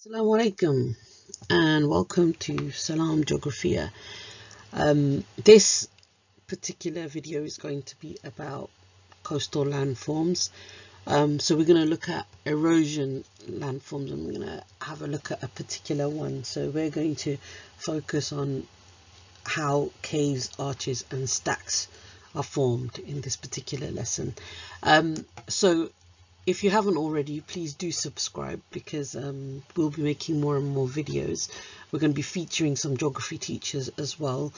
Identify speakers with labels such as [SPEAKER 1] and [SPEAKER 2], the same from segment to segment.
[SPEAKER 1] Assalamu alaikum and welcome to Salam Geographia. This particular video is going to be about coastal landforms. So we're going to look at erosion landforms and we're going to have a look at a particular one. So we're going to focus on how caves, arches and stacks are formed in this particular lesson. So if you haven't already, please do subscribe because we'll be making more and more videos. We're going to be featuring some geography teachers as well,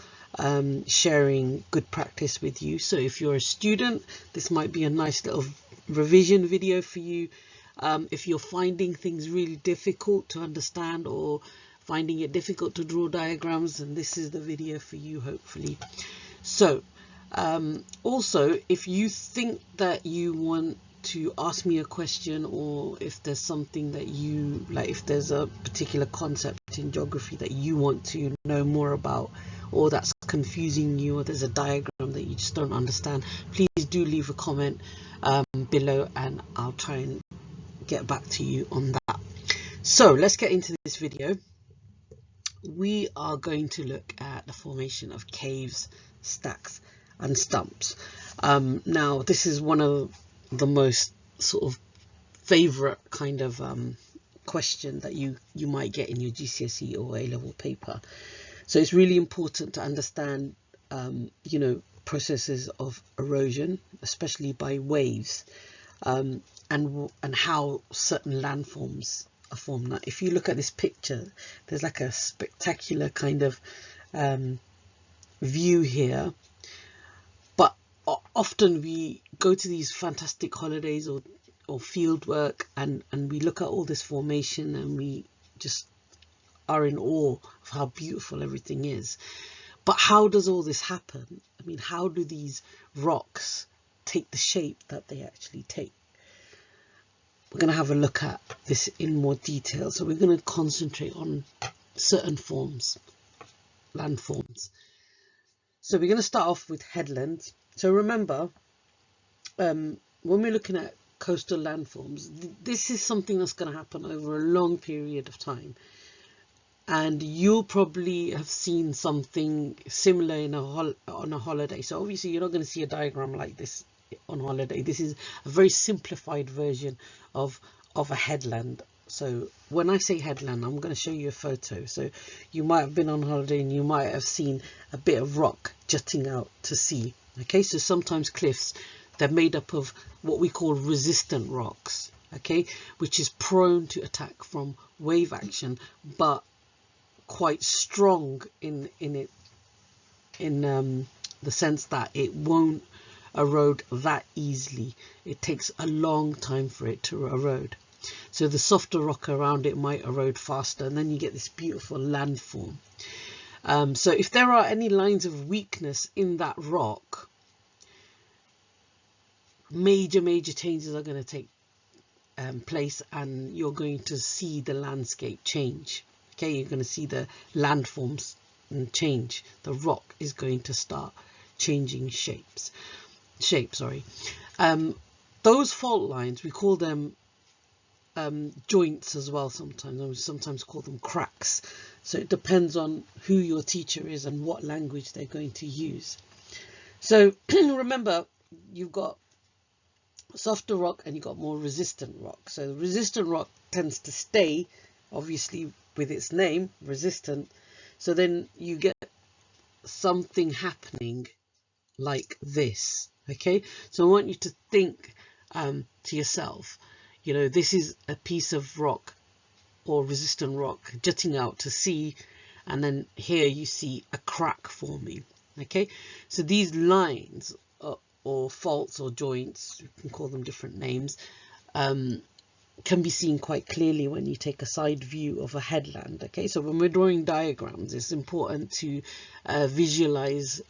[SPEAKER 1] sharing good practice with you. So if you're a student, this might be a nice little revision video for you. If you're finding things really difficult to understand or finding it difficult to draw diagrams, then this is the video for you, hopefully. So also, if you think that you want to ask me a question, or if there's something that you like, if there's a particular concept in geography that you want to know more about, or that's confusing you, or there's a diagram that you just don't understand, please do leave a comment below and I'll try and get back to you on that. So let's get into this video. We are going to look at the formation of caves, stacks and stumps. Now this is one of the most sort of favorite kind of question that you might get in your GCSE or A-level paper. So it's really important to understand processes of erosion, especially by waves, and how certain landforms are formed. Now, if you look at this picture, there's like a spectacular kind of view here. Often we go to these fantastic holidays or field work and we look at all this formation and we just are in awe of how beautiful everything is. But how does all this happen? I mean, how do these rocks take the shape that they actually take? We're going to have a look at this in more detail. So we're going to concentrate on certain forms, landforms. So we're going to start off with headlands. So remember, when we're looking at coastal landforms, this is something that's going to happen over a long period of time. And you'll probably have seen something similar on a holiday. So obviously you're not going to see a diagram like this on holiday. This is a very simplified version of a headland. So when I say headland, I'm going to show you a photo. So you might have been on holiday and you might have seen a bit of rock jutting out to sea. Okay, so sometimes cliffs, they're made up of what we call resistant rocks, okay, which is prone to attack from wave action, but quite strong in the sense that it won't erode that easily. It takes a long time for it to erode. So the softer rock around it might erode faster, and then you get this beautiful landform. So if there are any lines of weakness in that rock, major changes are going to take place, and you're going to see the landscape change. Okay, you're going to see the landforms change. The rock is going to start changing shape. Those fault lines, we call them joints as well sometimes, and we sometimes call them cracks. So it depends on who your teacher is and what language they're going to use. So remember, you've got softer rock and you've got more resistant rock. So the resistant rock tends to stay, obviously with its name, resistant. So then you get something happening like this. Okay, so I want you to think to yourself, this is a piece of rock or resistant rock jutting out to sea, and then here you see a crack forming. Okay, so these lines or faults or joints, you can call them different names, can be seen quite clearly when you take a side view of a headland. Okay, so when we're drawing diagrams, it's important to visualize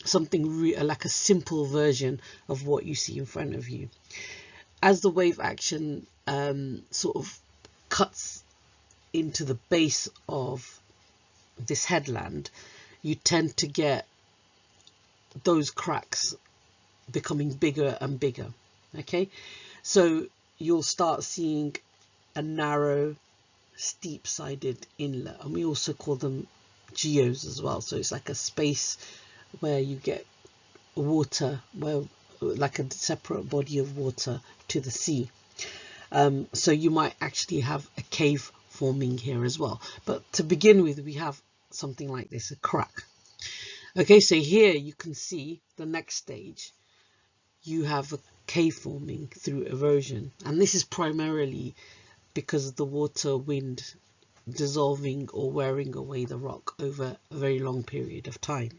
[SPEAKER 1] something like a simple version of what you see in front of you. As the wave action sort of cuts into the base of this headland, you tend to get those cracks becoming bigger and bigger. Okay, so you'll start seeing a narrow steep-sided inlet, and we also call them geos as well. So it's like a space where you get water, where like a separate body of water to the sea. So you might actually have a cave forming here as well. But to begin with, we have something like this, a crack. Okay, so here you can see the next stage. You have a cave forming through erosion, and this is primarily because of the water, wind dissolving or wearing away the rock over a very long period of time.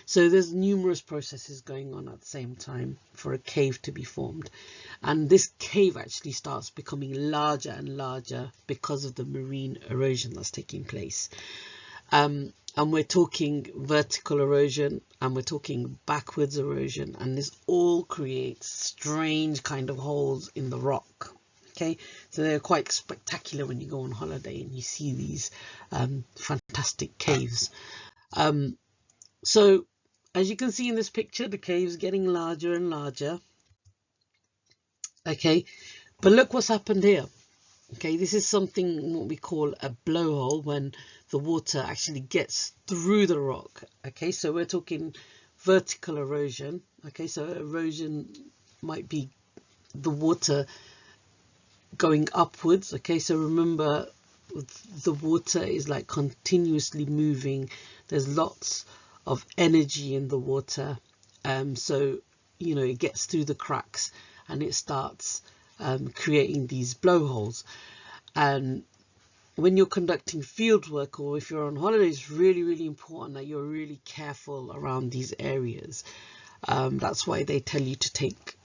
[SPEAKER 1] So there's numerous processes going on at the same time for a cave to be formed, and this cave actually starts becoming larger and larger because of the marine erosion that's taking place. And we're talking vertical erosion, and we're talking backwards erosion, and this all creates strange kind of holes in the rock. Okay, so they're quite spectacular when you go on holiday and you see these fantastic caves. So as you can see in this picture, the cave's getting larger and larger. Okay, but look what's happened here. Okay, this is something what we call a blowhole, when the water actually gets through the rock. Okay, so we're talking vertical erosion. Okay, so erosion might be the water going upwards. Okay, so remember, the water is like continuously moving. There's lots of energy in the water, so you know, it gets through the cracks and it starts creating these blowholes. And when you're conducting field work, or if you're on holiday, it's really important that you're really careful around these areas. That's why they tell you to take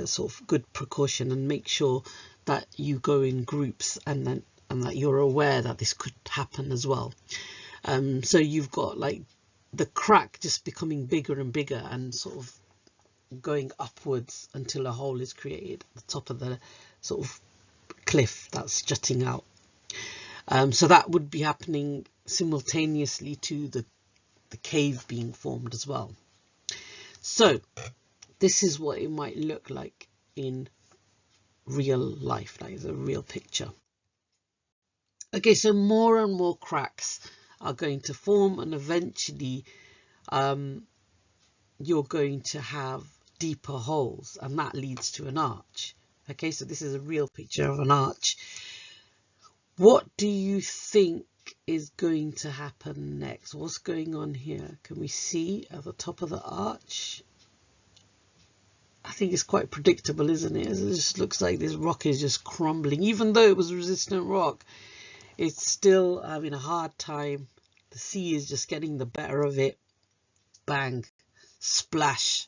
[SPEAKER 1] sort of good precaution and make sure that you go in groups, and that you're aware that this could happen as well. So you've got like the crack just becoming bigger and bigger and sort of going upwards until a hole is created at the top of the sort of cliff that's jutting out. So that would be happening simultaneously to the cave being formed as well. So this is what it might look like in real life, like the real picture. Okay, so more and more cracks are going to form, and eventually you're going to have deeper holes, and that leads to an arch. Okay, so this is a real picture of an arch. What do you think is going to happen next? What's going on here? Can we see at the top of the arch? I think it's quite predictable, isn't it? It just looks like this rock is just crumbling. Even though it was resistant rock, it's still having a hard time. The sea is just getting the better of it. Bang, splash,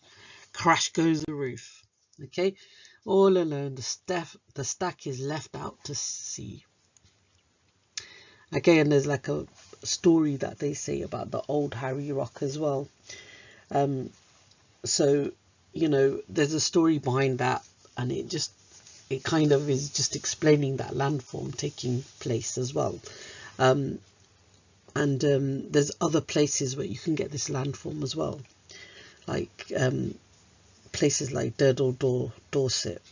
[SPEAKER 1] crash goes the roof. Okay, all alone, the stack is left out to sea. Okay, and there's like a story that they say about the old Harry Rock as well. So, you know, there's a story behind that, and it kind of is just explaining that landform taking place as well. And there's other places where you can get this landform as well, like places like Dorset.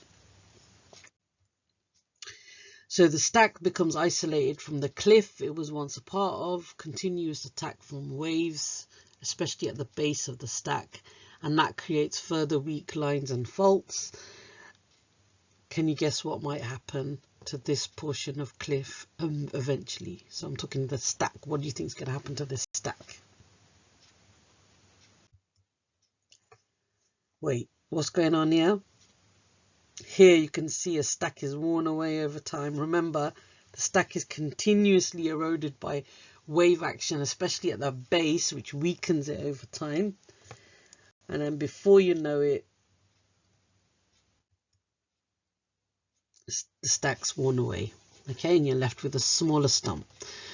[SPEAKER 1] So the stack becomes isolated from the cliff it was once a part of. Continuous attack from waves, especially at the base of the stack, and that creates further weak lines and faults. Can you guess what might happen to this portion of cliff eventually? So I'm talking the stack. What do you think is going to happen to this stack? Wait, what's going on here? Here you can see a stack is worn away over time. Remember, the stack is continuously eroded by wave action, especially at the base, which weakens it over time. And then before you know it, the stack's worn away. Okay, and you're left with a smaller stump.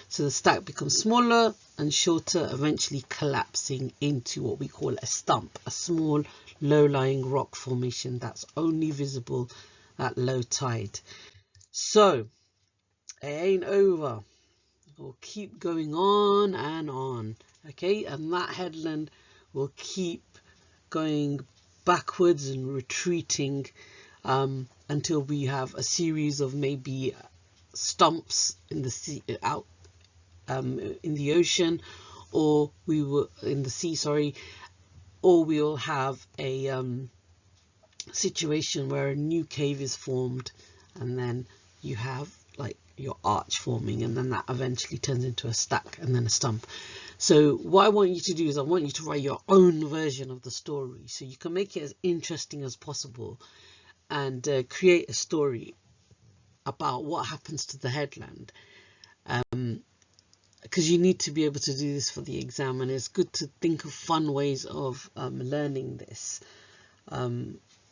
[SPEAKER 1] So the stack becomes smaller and shorter, eventually collapsing into what we call a stump, a small low-lying rock formation that's only visible at low tide. So it ain't over. We'll keep going on and on. Okay, and that headland will keep going backwards and retreating until we have a series of maybe stumps in the sea, out in the ocean, or we will in the sea, sorry, or we'll have a situation where a new cave is formed, and then you have like your arch forming, and then that eventually turns into a stack and then a stump. So what I want you to do is I want you to write your own version of the story, so you can make it as interesting as possible and create a story about what happens to the headland, because you need to be able to do this for the exam, and it's good to think of fun ways of learning this,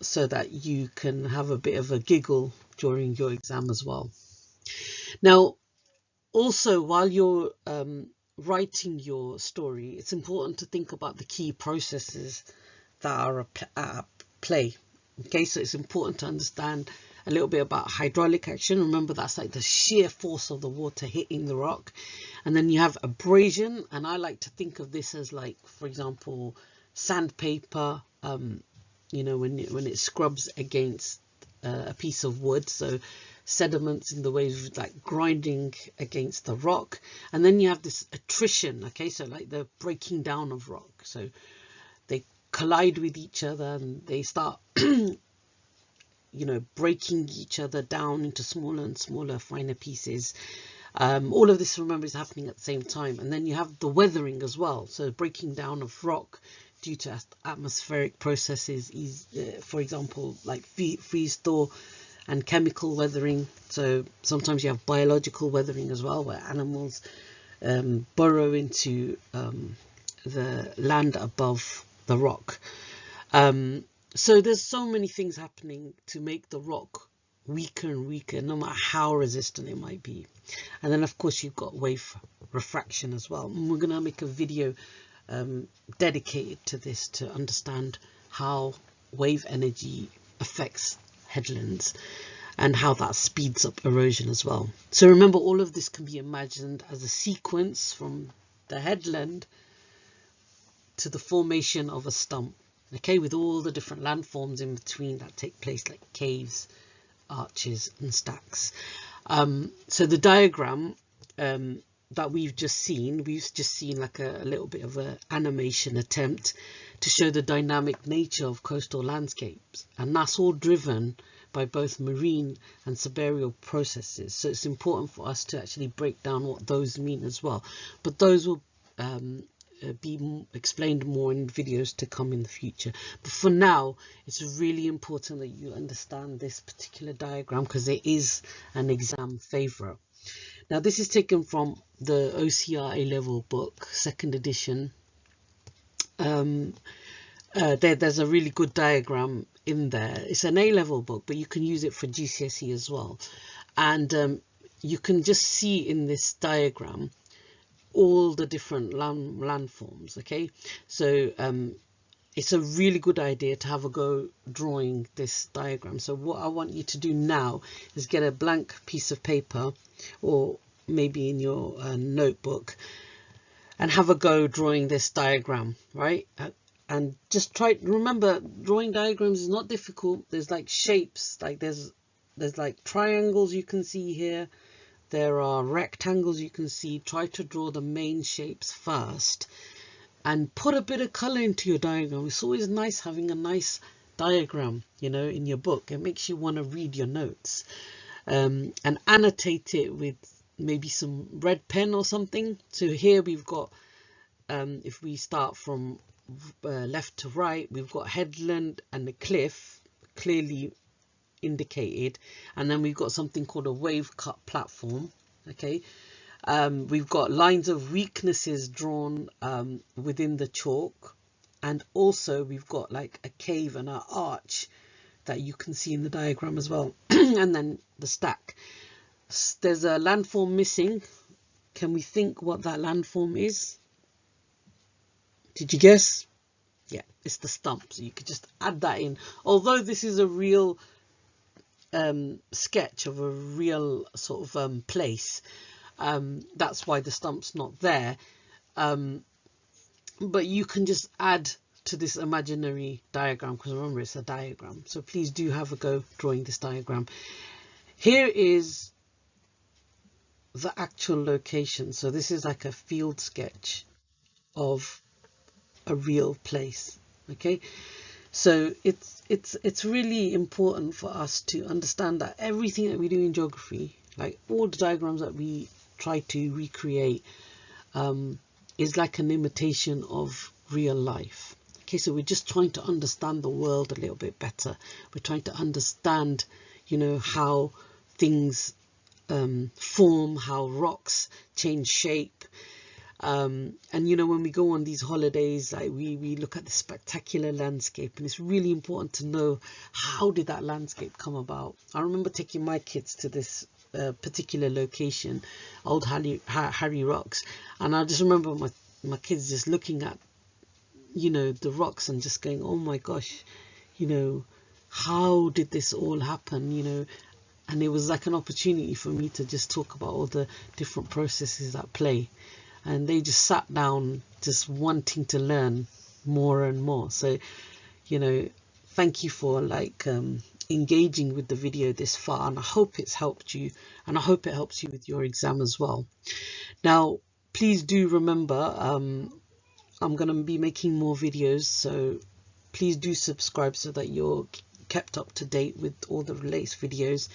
[SPEAKER 1] so that you can have a bit of a giggle during your exam as well. Now, also, while you're writing your story, it's important to think about the key processes that are at play. Okay, so it's important to understand a little bit about hydraulic action. Remember, that's like the sheer force of the water hitting the rock. And then you have abrasion, and I like to think of this as like, for example, sandpaper, you know, when it scrubs against a piece of wood. So sediments in the way of like grinding against the rock. And then you have this attrition, okay, so like the breaking down of rock. So they collide with each other and they start you know, breaking each other down into smaller and smaller, finer pieces. All of this, remember, is happening at the same time. And then you have the weathering as well, so breaking down of rock due to atmospheric processes is, for example, like freeze thaw and chemical weathering. So sometimes you have biological weathering as well, where animals burrow into the land above the rock. So there's so many things happening to make the rock weaker and weaker, no matter how resistant it might be. And then of course you've got wave refraction as well, and we're going to make a video dedicated to this, to understand how wave energy affects headlands and how that speeds up erosion as well. So remember, all of this can be imagined as a sequence from the headland to the formation of a stump, okay, with all the different landforms in between that take place, like caves, arches and stacks. So the diagram that we've just seen like a little bit of an animation attempt to show the dynamic nature of coastal landscapes, and that's all driven by both marine and subaerial processes. So it's important for us to actually break down what those mean as well, but those will be explained more in videos to come in the future. But for now, it's really important that you understand this particular diagram, because it is an exam favourite. Now, this is taken from the OCR A-level book, 2nd edition. There's a really good diagram in there. It's an A-level book, but you can use it for GCSE as well. And you can just see in this diagram all the different landforms, okay? So it's a really good idea to have a go drawing this diagram. So what I want you to do now is get a blank piece of paper, or maybe in your notebook, and have a go drawing this diagram, right? And just try, remember, drawing diagrams is not difficult. There's like shapes, like there's like triangles you can see here. There are rectangles you can see. Try to draw the main shapes first and put a bit of color into your diagram. It's always nice having a nice diagram, you know, in your book. It makes you want to read your notes, and annotate it with maybe some red pen or something. So here we've got, if we start from left to right, we've got headland and the cliff clearly indicated, and then we've got something called a wave cut platform, okay. We've got lines of weaknesses drawn within the chalk, and also we've got like a cave and an arch that you can see in the diagram as well. And then the stack. There's a landform missing. Can we think what that landform is? Did you guess? Yeah, it's the stump. So you could just add that in. Although this is a real sketch of a real sort of place, that's why the stump's not there, but you can just add to this imaginary diagram, because remember, it's a diagram. So please do have a go drawing this diagram. Here is the actual location. So this is like a field sketch of a real place. Okay, so it's really important for us to understand that everything that we do in geography, like all the diagrams that we try to recreate, is like an imitation of real life. Okay, so we're just trying to understand the world a little bit better. We're trying to understand, you know, how things form, how rocks change shape. And you know, when we go on these holidays, like we look at the spectacular landscape, and it's really important to know, how did that landscape come about? I remember taking my kids to this particular location, Old Harry Rocks, and I just remember my kids just looking at, you know, the rocks and just going, oh my gosh, you know, how did this all happen, you know? And it was like an opportunity for me to just talk about all the different processes at play, and they just sat down just wanting to learn more and more. So, you know, thank you for like engaging with the video this far, and I hope it's helped you, and I hope it helps you with your exam as well. Now, please do remember, I'm going to be making more videos, so please do subscribe so that you're kept up to date with all the latest videos.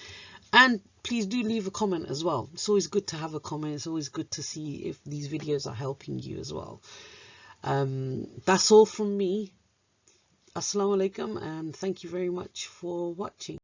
[SPEAKER 1] And please do leave a comment as well. It's always good to have a comment. It's always good to see if these videos are helping you as well. That's all from me. Assalamu alaikum, and thank you very much for watching.